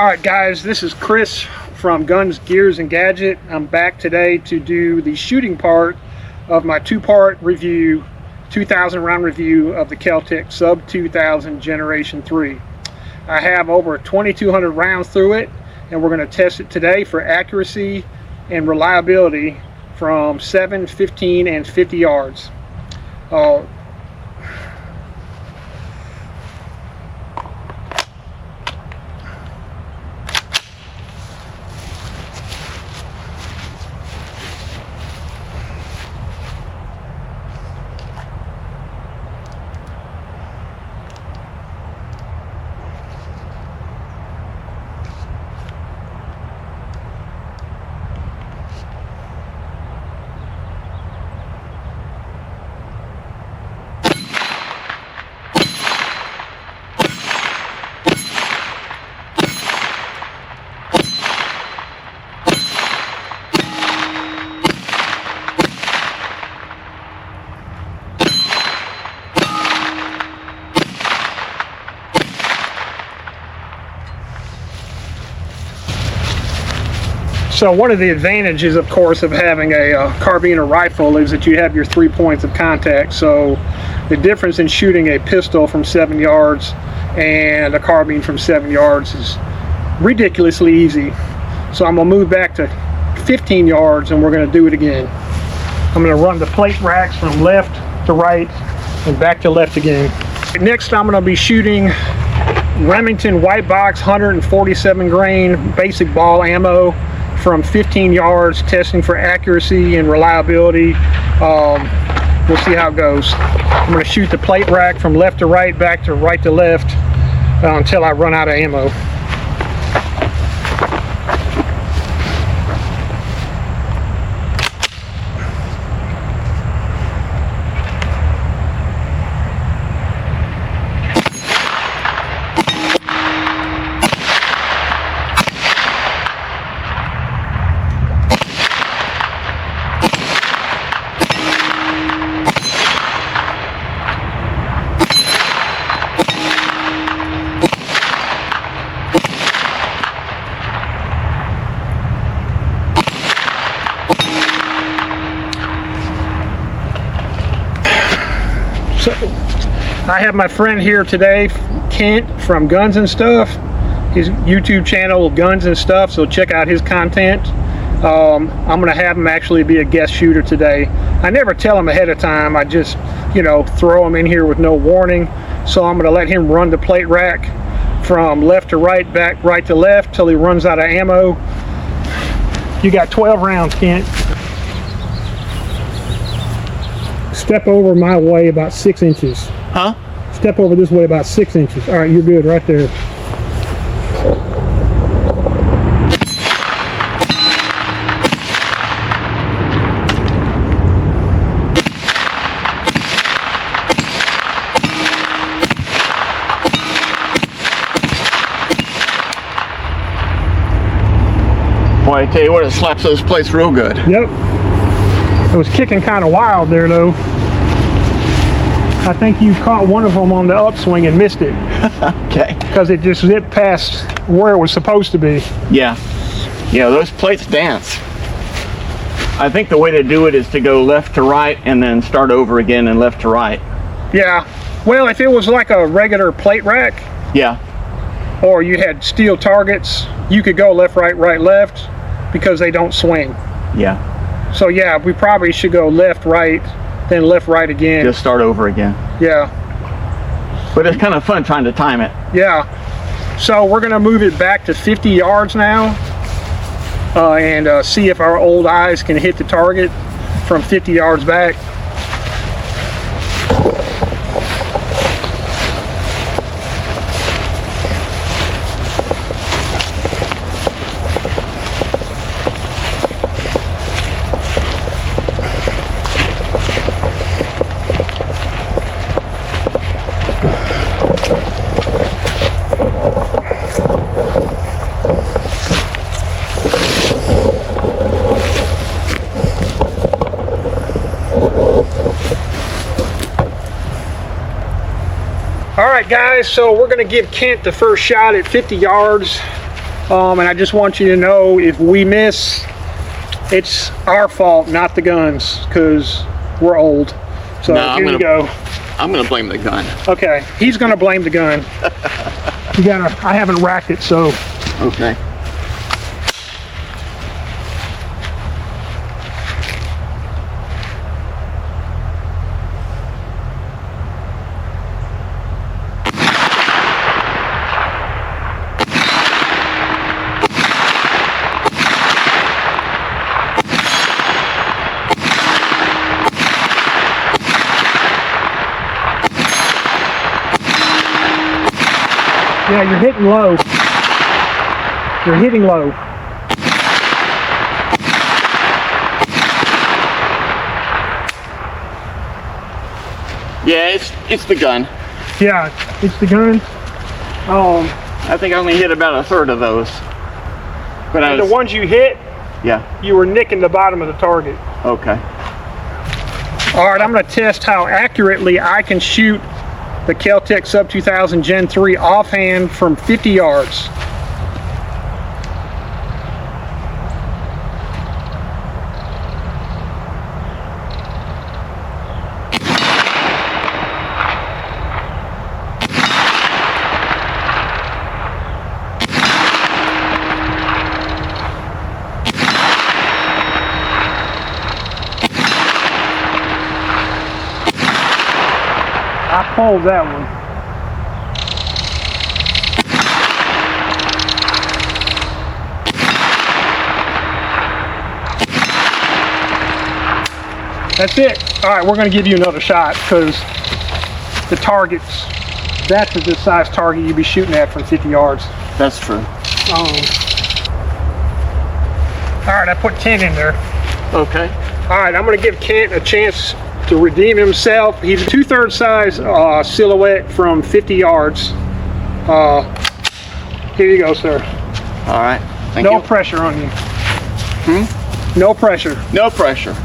Alright guys, this is Chris from Guns, Gears, and Gadget. I'm back today to do the shooting part of my two-part review, 2,000 round review of the KelTec Sub2000 Generation 3. I have over 2,200 rounds through it, and we're going to test it today for accuracy and reliability from 7, 15, and 50 yards. So one of the advantages, of course, of having a carbine or rifle is that you have your 3 points of contact. So the difference in shooting a pistol from 7 yards and a carbine from 7 yards is ridiculously easy. So I'm going to move back to 15 yards and we're going to do it again. I'm going to run the plate racks from left to right and back to left again. Next, I'm going to be shooting Remington white box 147 grain basic ball ammo from 15 yards, testing for accuracy and reliability. We'll see how it goes. I'm going to shoot the plate rack from left to right, back to right to left until I run out of ammo. So I have my friend here today, Kent from Guns and Stuff. His YouTube channel, Guns and Stuff, so check out his content. I'm going to have him actually be a guest shooter today. I never tell him ahead of time. I just, throw him in here with no warning. So I'm going to let him run the plate rack from left to right, back right to left till he runs out of ammo. You got 12 rounds, Kent. Step over my way about 6 inches. Huh? Step over this way about 6 inches. All right, you're good right there. Boy, I tell you what, it slaps those plates real good. Yep. It was kicking kind of wild there, though. I think you caught one of them on the upswing and missed it. Okay. Because it just zipped past where it was supposed to be. Yeah. Yeah, those plates dance. I think the way to do it is to go left to right and then start over again and left to right. Yeah. Well, if it was like a regular plate rack. Yeah. Or you had steel targets, you could go left, right, right, left because they don't swing. Yeah. So yeah, we probably should go left, right, then left, right again. Just start over again. Yeah. But it's kind of fun trying to time it. Yeah. So we're going to move it back to 50 yards now and see if our old eyes can hit the target from 50 yards back. Alright guys, so we're going to give Kent the first shot at 50 yards And I just want you to know, if we miss, it's our fault, not the guns, because we're old. So No, here you go. I'm gonna blame the gun. Okay, he's gonna blame the gun. I haven't racked it, so. Okay. Yeah, you're hitting low. You're hitting low. Yeah, it's the gun. Yeah, it's the gun. I think I only hit about a third of those. But The ones you hit, yeah. you were nicking the bottom of the target. Okay. All right, I'm going to test how accurately I can shoot the KelTec Sub2000 Gen 3 offhand from 50 yards. I pulled that one. That's it. All right, we're going to give you another shot, because the targets, that's the size target you'd be shooting at from 50 yards. That's true. All right, I put Kent in there. Okay. All right, I'm going to give Kent a chance to redeem himself. He's a 2/3 size silhouette from 50 yards. Here you go, sir. All right. Thank you. No pressure on you. No pressure. No pressure.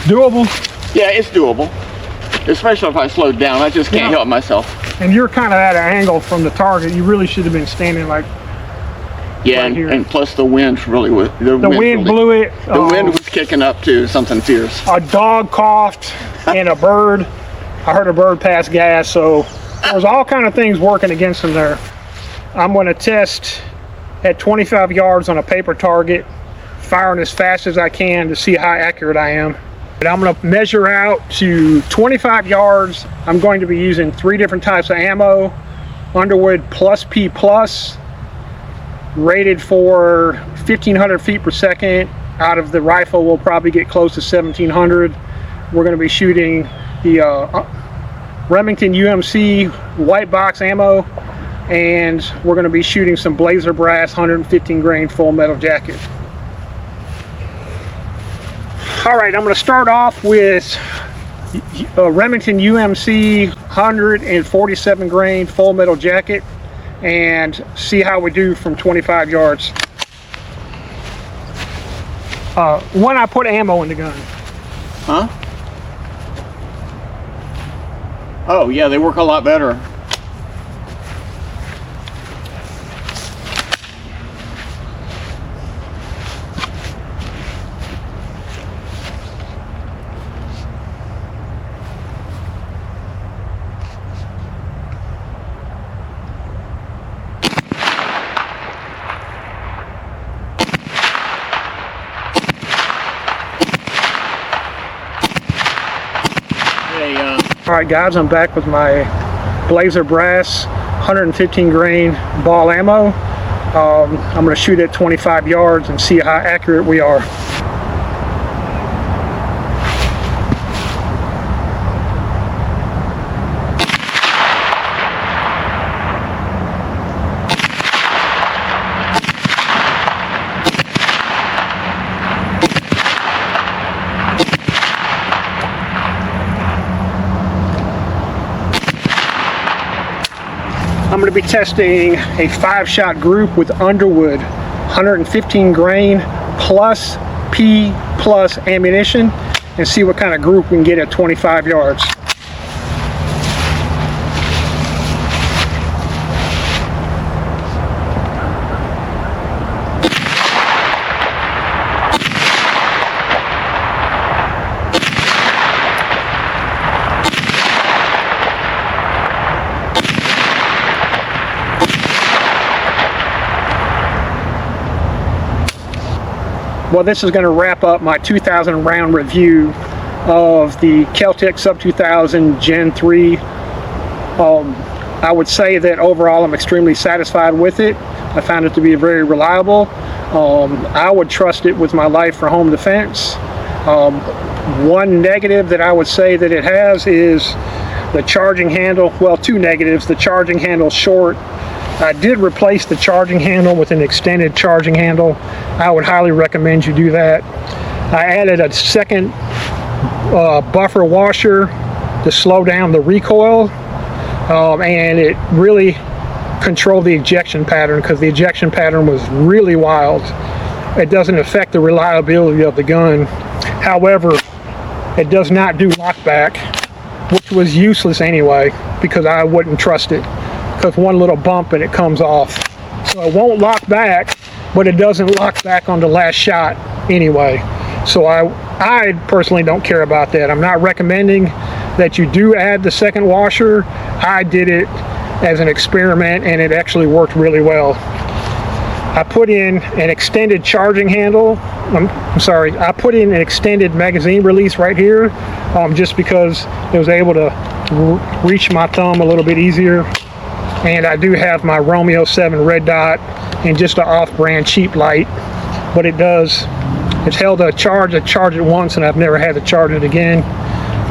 Doable. Yeah, it's doable. Especially if I slowed down. I just can't help myself. And you're kind of at an angle from the target. You really should have been standing like Yeah, right here. and plus the wind really was. The wind blew it. The wind was kicking up too, something fierce. A dog coughed and a bird. I heard a bird pass gas, so there was all kind of things working against him there. I'm going to test at 25 yards on a paper target, firing as fast as I can to see how accurate I am. And I'm going to measure out to 25 yards. I'm going to be using 3 different types of ammo. Underwood Plus P Plus, rated for 1,500 feet per second. Out of the rifle, we'll probably get close to 1,700. We're going to be shooting the Remington UMC white box ammo, and we're going to be shooting some Blazer Brass 115 grain full metal jacket. All right, I'm going to start off with Remington UMC 147 grain full metal jacket and see how we do from 25 yards. When I put ammo in the gun. Huh? Oh yeah, they work a lot better. All right guys, I'm back with my Blazer Brass 115 grain ball ammo. I'm going to shoot at 25 yards and see how accurate we are. I'm going to be testing a 5-shot group with Underwood, 115 grain plus P plus ammunition, and see what kind of group we can get at 25 yards. Well, this is going to wrap up my 2,000 round review of the KelTec Sub2000 Gen 3. I would say that overall I'm extremely satisfied with it. I found it to be very reliable. I would trust it with my life for home defense. One negative that I would say that it has is the charging handle. Well, two negatives. The charging handle is short. I did replace the charging handle with an extended charging handle. I would highly recommend you do that. I added a second buffer washer to slow down the recoil, and it really controlled the ejection pattern, because the ejection pattern was really wild. It doesn't affect the reliability of the gun. However, it does not do lockback, which was useless anyway, because I wouldn't trust it. Because one little bump and it comes off. So it won't lock back, but it doesn't lock back on the last shot anyway. So I personally don't care about that. I'm not recommending that you do add the second washer. I did it as an experiment and it actually worked really well. I put in an extended charging handle. I'm sorry, I put in an extended magazine release right here, just because it was able to reach my thumb a little bit easier. And I do have my Romeo 7 red dot and just an off-brand cheap light, but it's held a charge. I charged it once and I've never had to charge it again.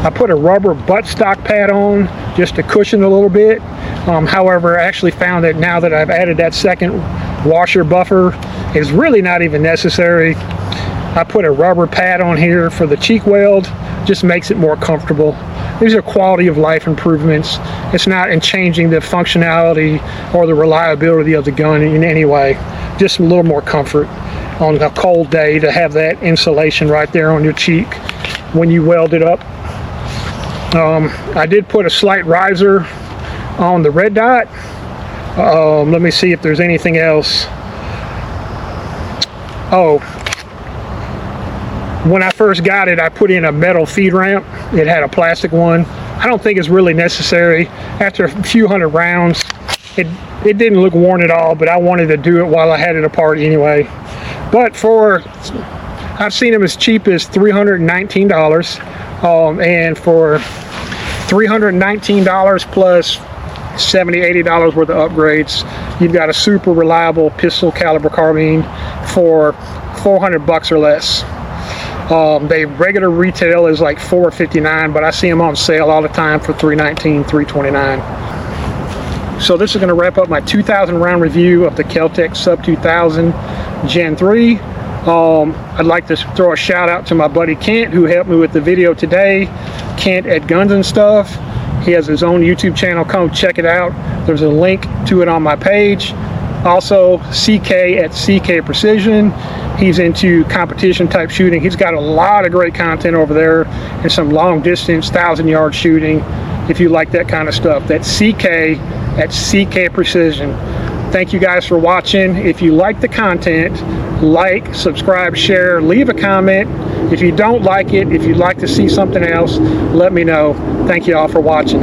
I put a rubber buttstock pad on just to cushion a little bit. However, I actually found that now that I've added that second washer buffer, it's really not even necessary. I put a rubber pad on here for the cheek weld, just makes it more comfortable. These are quality of life improvements. It's not in changing the functionality or the reliability of the gun in any way. Just a little more comfort on a cold day to have that insulation right there on your cheek when you weld it up. I did put a slight riser on the red dot. Let me see if there's anything else. Oh, when I first got it, I put in a metal feed ramp. It had a plastic one. I don't think it's really necessary. After a few hundred rounds, it didn't look worn at all, but I wanted to do it while I had it apart anyway. But I've seen them as cheap as $319, and for $319 plus $70, $80 worth of upgrades, you've got a super reliable pistol caliber carbine for $400 or less. They regular retail is like $459, but I see them on sale all the time for $319, $329. So this is going to wrap up my 2,000 round review of the KelTec Sub2000 Gen 3. I'd like to throw a shout out to my buddy Kent, who helped me with the video today. Kent at Guns and Stuff. He has his own YouTube channel. Come check it out. There's a link to it on my page. Also, CK at CK Precision. He's into competition type shooting. He's got a lot of great content over there and some long distance 1,000-yard shooting if you like that kind of stuff. That's CK at CK Precision. Thank you guys for watching. If you like the content, like, subscribe, share, leave a comment. If you don't like it, if you'd like to see something else, let me know. Thank you all for watching.